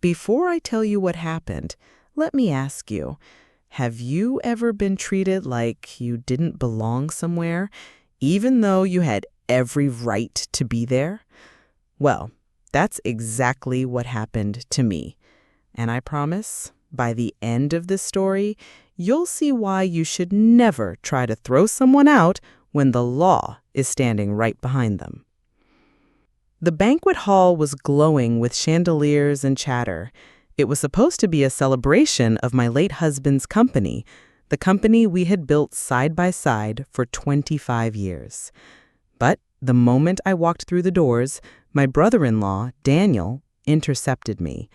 before I tell you what happened, let me ask you, have you ever been treated like you didn't belong somewhere, even though you had every right to be there? Well, that's exactly what happened to me. And I promise, by the end of this story, you'll see why you should never try to throw someone out when the law is standing right behind them. The banquet hall was glowing with chandeliers and chatter. It was supposed to be a celebration of my late husband's company, the company we had built side by side for 25 years. But the moment I walked through the doors, my brother-in-law, Daniel, intercepted me.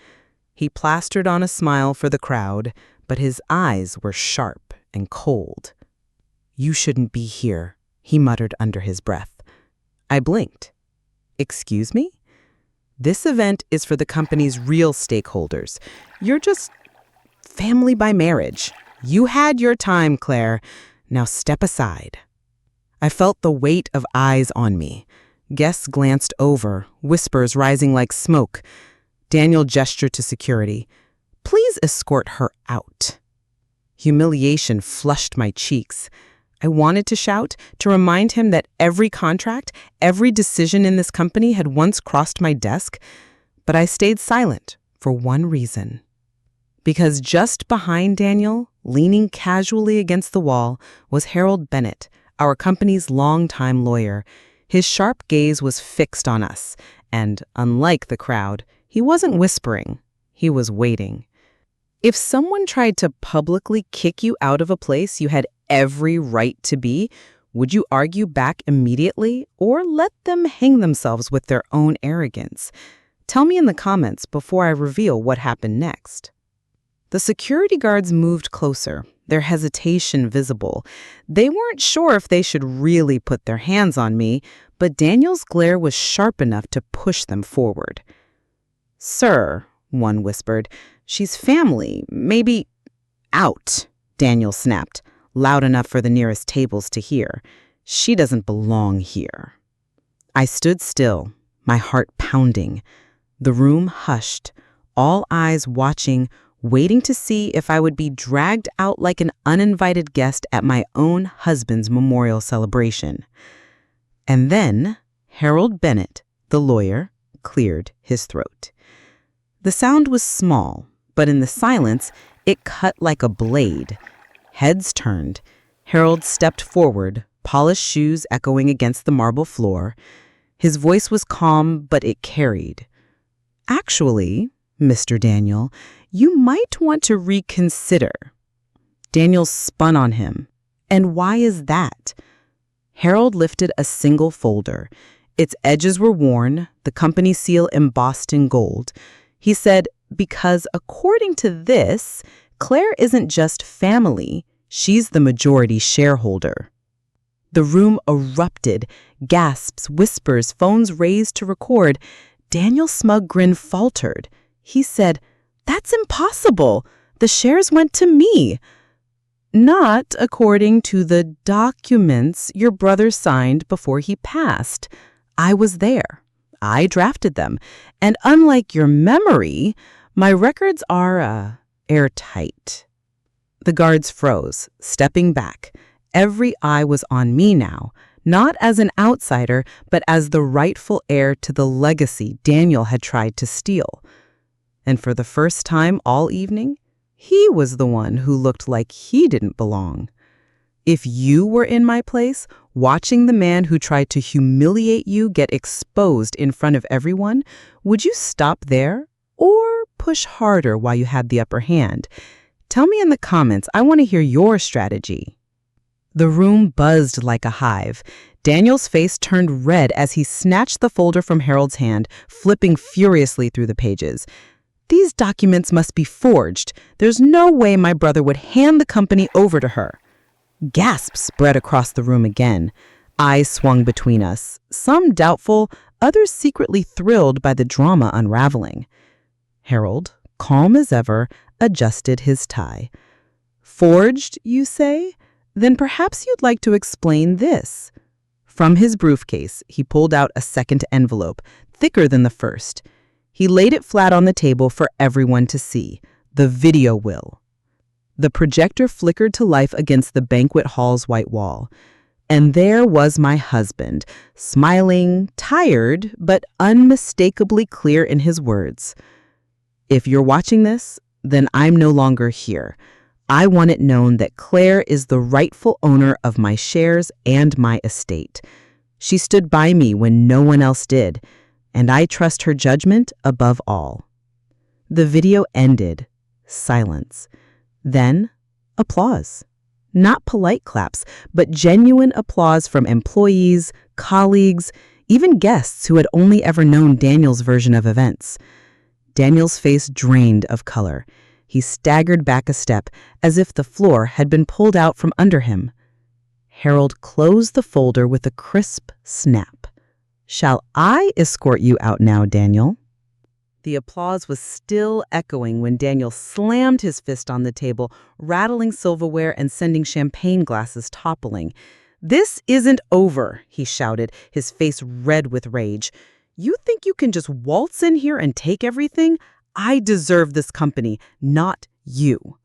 He plastered on a smile for the crowd, but his eyes were sharp and cold. "You shouldn't be here," he muttered under his breath. I blinked. "Excuse me? This event is for the company's real stakeholders. You're just family by marriage. You had your time, Claire. Now step aside." I felt the weight of eyes on me. Guests glanced over, whispers rising like smoke. Daniel gestured to security. "Please escort her out." Humiliation flushed my cheeks. I wanted to shout, to remind him that every contract, every decision in this company had once crossed my desk, but I stayed silent for one reason. Because just behind Daniel, leaning casually against the wall, was Harold Bennett, our company's longtime lawyer. His sharp gaze was fixed on us, and unlike the crowd, he wasn't whispering, he was waiting. If someone tried to publicly kick you out of a place you had every right to be, would you argue back immediately or let them hang themselves with their own arrogance? Tell me in the comments before I reveal what happened next. The security guards moved closer, their hesitation visible. They weren't sure if they should really put their hands on me, but Daniel's glare was sharp enough to push them forward. "Sir," one whispered, "she's family, maybe—" "Out," Daniel snapped, loud enough for the nearest tables to hear. "She doesn't belong here." I stood still, my heart pounding. The room hushed, all eyes watching, waiting to see if I would be dragged out like an uninvited guest at my own husband's memorial celebration. And then Harold Bennett, the lawyer, cleared his throat. The sound was small, but in the silence, it cut like a blade. Heads turned. Harold stepped forward, polished shoes echoing against the marble floor. His voice was calm, but it carried. "Actually, Mr. Daniel, you might want to reconsider." Daniel spun on him. "And why is that?" Harold lifted a single folder. Its edges were worn, the company seal embossed in gold. He said, "Because according to this, Claire isn't just family, she's the majority shareholder." The room erupted, gasps, whispers, phones raised to record. Daniel's smug grin faltered. He said, "That's impossible. The shares went to me." "Not according to the documents your brother signed before he passed. I was there. I drafted them. And unlike your memory, my records are, airtight." The guards froze, stepping back. Every eye was on me now, not as an outsider, but as the rightful heir to the legacy Daniel had tried to steal. And for the first time all evening, he was the one who looked like he didn't belong. If you were in my place, watching the man who tried to humiliate you get exposed in front of everyone, would you stop there or push harder while you had the upper hand? Tell me in the comments. I want to hear your strategy. The room buzzed like a hive. Daniel's face turned red as he snatched the folder from Harold's hand, flipping furiously through the pages. "These documents must be forged. There's no way my brother would hand the company over to her." Gasps spread across the room again. Eyes swung between us, some doubtful, others secretly thrilled by the drama unraveling. Harold, calm as ever, adjusted his tie. "Forged, you say? Then perhaps you'd like to explain this." From his briefcase, he pulled out a second envelope, thicker than the first. He laid it flat on the table for everyone to see. The video will. The projector flickered to life against the banquet hall's white wall. And there was my husband, smiling, tired, but unmistakably clear in his words. If you're watching this, then I'm no longer here. I want it known that Claire is the rightful owner of my shares and my estate. She stood by me when no one else did, and I trust her judgment above all. The video ended. Silence. Then, applause. Not polite claps, but genuine applause from employees, colleagues, even guests who had only ever known Daniel's version of events. Daniel's face drained of color. He staggered back a step, as if the floor had been pulled out from under him. Harold closed the folder with a crisp snap. "Shall I escort you out now, Daniel?" The applause was still echoing when Daniel slammed his fist on the table, rattling silverware and sending champagne glasses toppling. "This isn't over," he shouted, his face red with rage. "You think you can just waltz in here and take everything? I deserve this company, not you."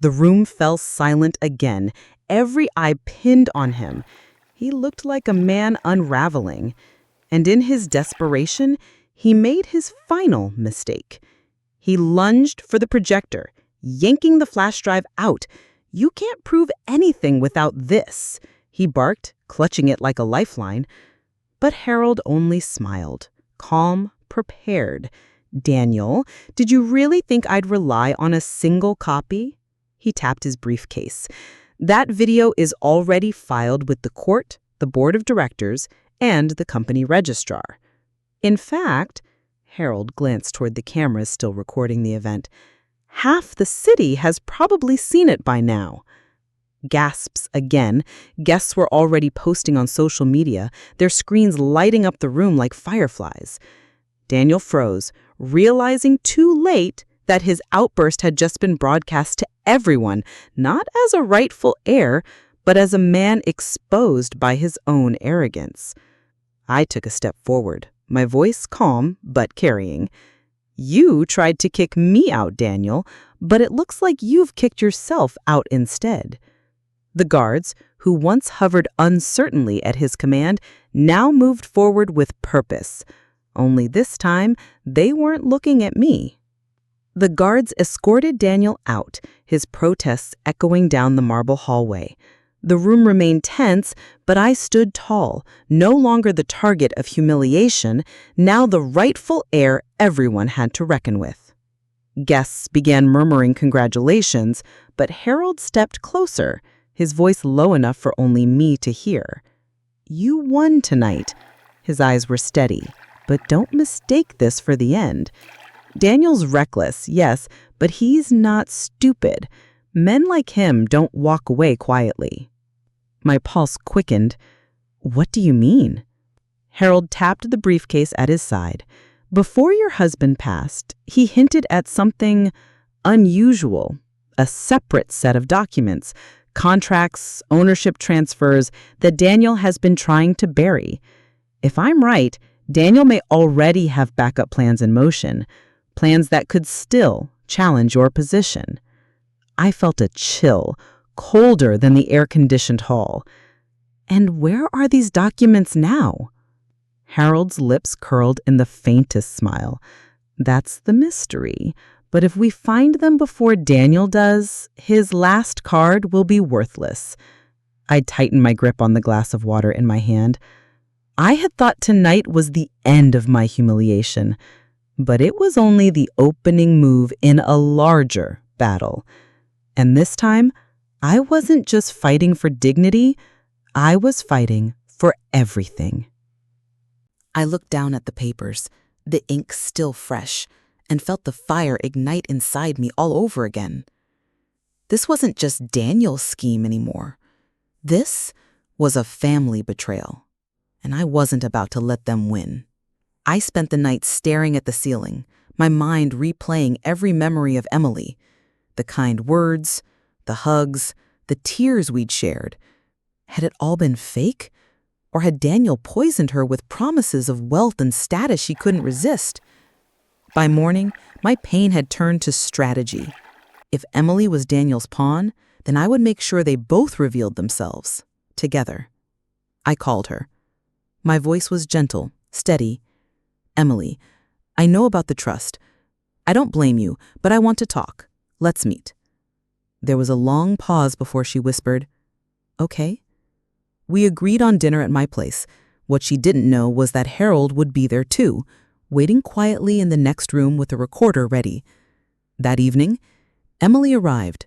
The room fell silent again, every eye pinned on him. He looked like a man unraveling. And in his desperation, he made his final mistake. He lunged for the projector, yanking the flash drive out. "You can't prove anything without this," he barked, clutching it like a lifeline. But Harold only smiled, calm, prepared. "Daniel, did you really think I'd rely on a single copy?" He tapped his briefcase. "That video is already filed with the court, the board of directors, and the company registrar. In fact," Harold glanced toward the cameras still recording the event, "half the city has probably seen it by now." Gasps again. Guests were already posting on social media, their screens lighting up the room like fireflies. Daniel froze, realizing too late that his outburst had just been broadcast to everyone, not as a rightful heir, but as a man exposed by his own arrogance. I took a step forward, my voice calm but carrying. "You tried to kick me out, Daniel, but it looks like you've kicked yourself out instead." The guards, who once hovered uncertainly at his command, now moved forward with purpose. Only this time, they weren't looking at me. The guards escorted Daniel out, his protests echoing down the marble hallway. The room remained tense, but I stood tall, no longer the target of humiliation, now the rightful heir everyone had to reckon with. Guests began murmuring congratulations, but Harold stepped closer, his voice low enough for only me to hear. "You won tonight." His eyes were steady, but don't mistake this for the end. Daniel's reckless, yes, but he's not stupid. Men like him don't walk away quietly. My pulse quickened. "What do you mean?" Harold tapped the briefcase at his side. "Before your husband passed, he hinted at something unusual, a separate set of documents, contracts, ownership transfers that Daniel has been trying to bury. If I'm right, Daniel may already have backup plans in motion, plans that could still challenge your position." I felt a chill, colder than the air-conditioned hall. "And where are these documents now?" Harold's lips curled in the faintest smile. "That's the mystery. But if we find them before Daniel does, his last card will be worthless." I tightened my grip on the glass of water in my hand. I had thought tonight was the end of my humiliation, but it was only the opening move in a larger battle. And this time, I wasn't just fighting for dignity, I was fighting for everything. I looked down at the papers, the ink still fresh, and felt the fire ignite inside me all over again. This wasn't just Daniel's scheme anymore. This was a family betrayal, and I wasn't about to let them win. I spent the night staring at the ceiling, my mind replaying every memory of Emily, the kind words, the hugs, the tears we'd shared. Had it all been fake? Or had Daniel poisoned her with promises of wealth and status she couldn't resist? By morning, my pain had turned to strategy. If Emily was Daniel's pawn, then I would make sure they both revealed themselves, together. I called her. My voice was gentle, steady. "Emily, I know about the trust. I don't blame you, but I want to talk. Let's meet." There was a long pause before she whispered, "Okay." We agreed on dinner at my place. What she didn't know was that Harold would be there too, waiting quietly in the next room with a recorder ready. That evening, Emily arrived,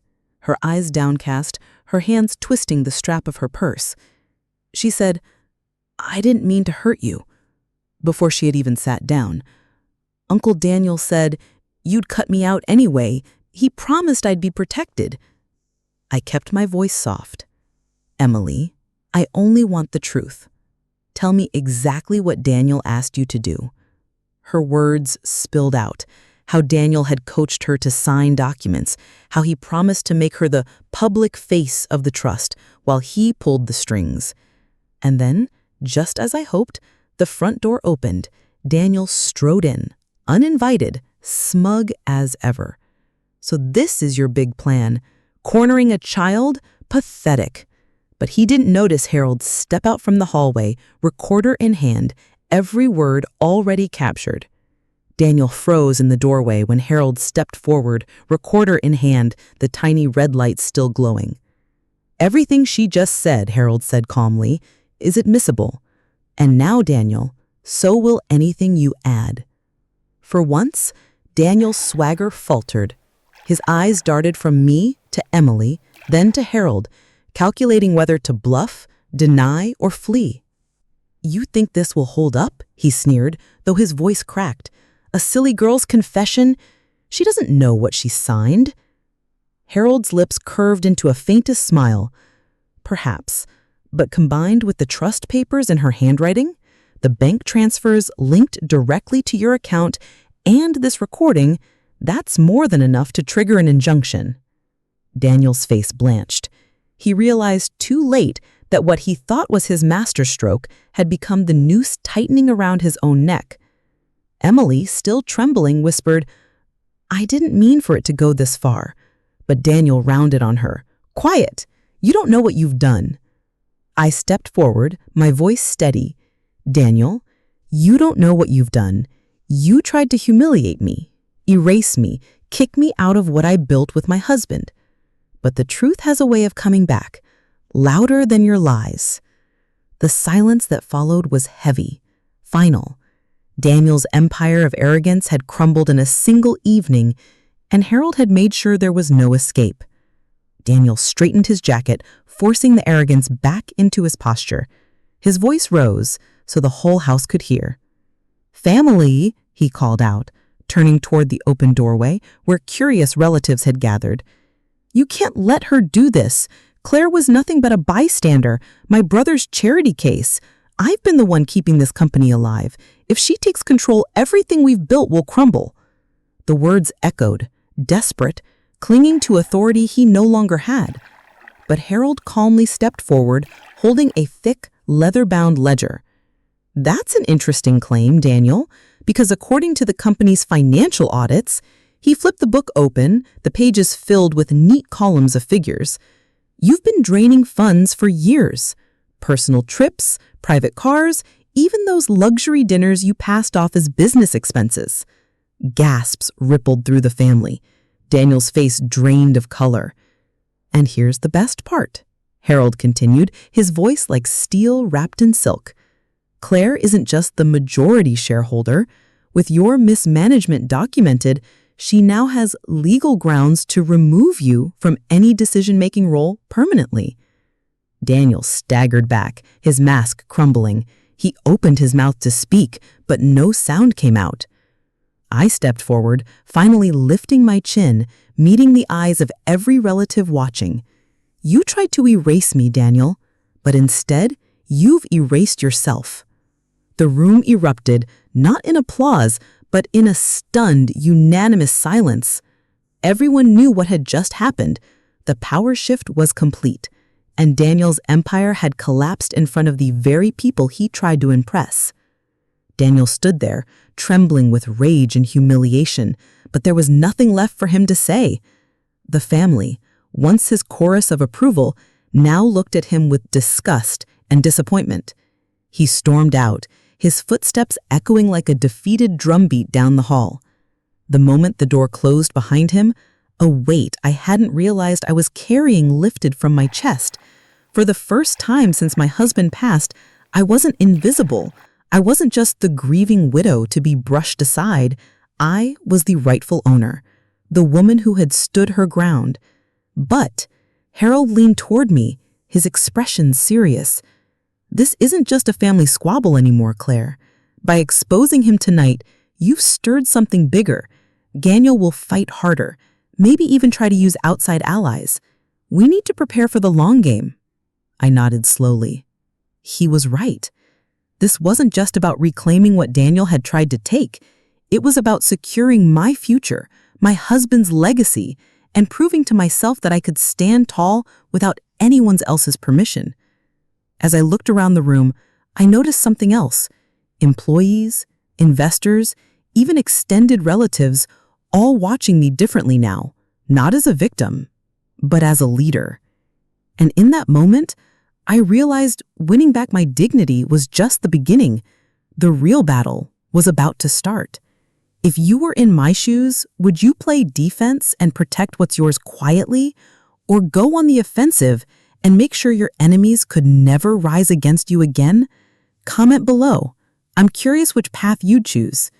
her eyes downcast, her hands twisting the strap of her purse. She said, "I didn't mean to hurt you," before she had even sat down. "Uncle Daniel said, you'd cut me out anyway. He promised I'd be protected." I kept my voice soft. "Emily, I only want the truth. Tell me exactly what Daniel asked you to do." Her words spilled out, how Daniel had coached her to sign documents, how he promised to make her the public face of the trust while he pulled the strings. And then, just as I hoped, the front door opened. Daniel strode in, uninvited, smug as ever. "So this is your big plan. Cornering a child? Pathetic." But he didn't notice Harold step out from the hallway, recorder in hand, every word already captured. Daniel froze in the doorway when Harold stepped forward, recorder in hand, the tiny red light still glowing. "Everything she just said," Harold said calmly, "is admissible. And now, Daniel, so will anything you add." For once, Daniel's swagger faltered. His eyes darted from me to Emily, then to Harold, calculating whether to bluff, deny, or flee. "You think this will hold up?" he sneered, though his voice cracked. "A silly girl's confession? She doesn't know what she signed." Harold's lips curved into a faintest smile. "Perhaps, but combined with the trust papers in her handwriting, the bank transfers linked directly to your account, and this recording, that's more than enough to trigger an injunction." Daniel's face blanched. He realized too late that what he thought was his masterstroke had become the noose tightening around his own neck. Emily, still trembling, whispered, "I didn't mean for it to go this far." But Daniel rounded on her. "Quiet! You don't know what you've done." I stepped forward, my voice steady. "Daniel, you don't know what you've done. You tried to humiliate me, erase me, kick me out of what I built with my husband. But the truth has a way of coming back, louder than your lies." The silence that followed was heavy, final. Daniel's empire of arrogance had crumbled in a single evening, and Harold had made sure there was no escape. Daniel straightened his jacket, forcing the arrogance back into his posture. His voice rose so the whole house could hear. "Family," he called out, turning toward the open doorway where curious relatives had gathered. "You can't let her do this. Claire was nothing but a bystander, my brother's charity case. I've been the one keeping this company alive. If she takes control, everything we've built will crumble." The words echoed, desperate, clinging to authority he no longer had. But Harold calmly stepped forward, holding a thick, leather-bound ledger. "That's an interesting claim, Daniel, because according to the company's financial audits," he flipped the book open, the pages filled with neat columns of figures, "you've been draining funds for years. Personal trips, private cars, even those luxury dinners you passed off as business expenses." Gasps rippled through the family. Daniel's face drained of color. "And here's the best part," Harold continued, his voice like steel wrapped in silk. "Claire isn't just the majority shareholder. With your mismanagement documented, she now has legal grounds to remove you from any decision-making role permanently." Daniel staggered back, his mask crumbling. He opened his mouth to speak, but no sound came out. I stepped forward, finally lifting my chin, meeting the eyes of every relative watching. "You tried to erase me, Daniel, but instead, you've erased yourself." The room erupted, not in applause, but in a stunned, unanimous silence. Everyone knew what had just happened. The power shift was complete, and Daniel's empire had collapsed in front of the very people he tried to impress. Daniel stood there, trembling with rage and humiliation, but there was nothing left for him to say. The family, once his chorus of approval, now looked at him with disgust and disappointment. He stormed out, his footsteps echoing like a defeated drumbeat down the hall. The moment the door closed behind him, a weight I hadn't realized I was carrying lifted from my chest. For the first time since my husband passed, I wasn't invisible. I wasn't just the grieving widow to be brushed aside. I was the rightful owner, the woman who had stood her ground. But Harold leaned toward me, his expression serious. "This isn't just a family squabble anymore, Claire. By exposing him tonight, you've stirred something bigger. Daniel will fight harder, maybe even try to use outside allies. We need to prepare for the long game." I nodded slowly. He was right. This wasn't just about reclaiming what Daniel had tried to take. It was about securing my future, my husband's legacy, and proving to myself that I could stand tall without anyone else's permission. As I looked around the room, I noticed something else. Employees, investors, even extended relatives, all watching me differently now, not as a victim, but as a leader. And in that moment, I realized winning back my dignity was just the beginning. The real battle was about to start. If you were in my shoes, would you play defense and protect what's yours quietly, or go on the offensive and make sure your enemies could never rise against you again? Comment below. I'm curious which path you'd choose.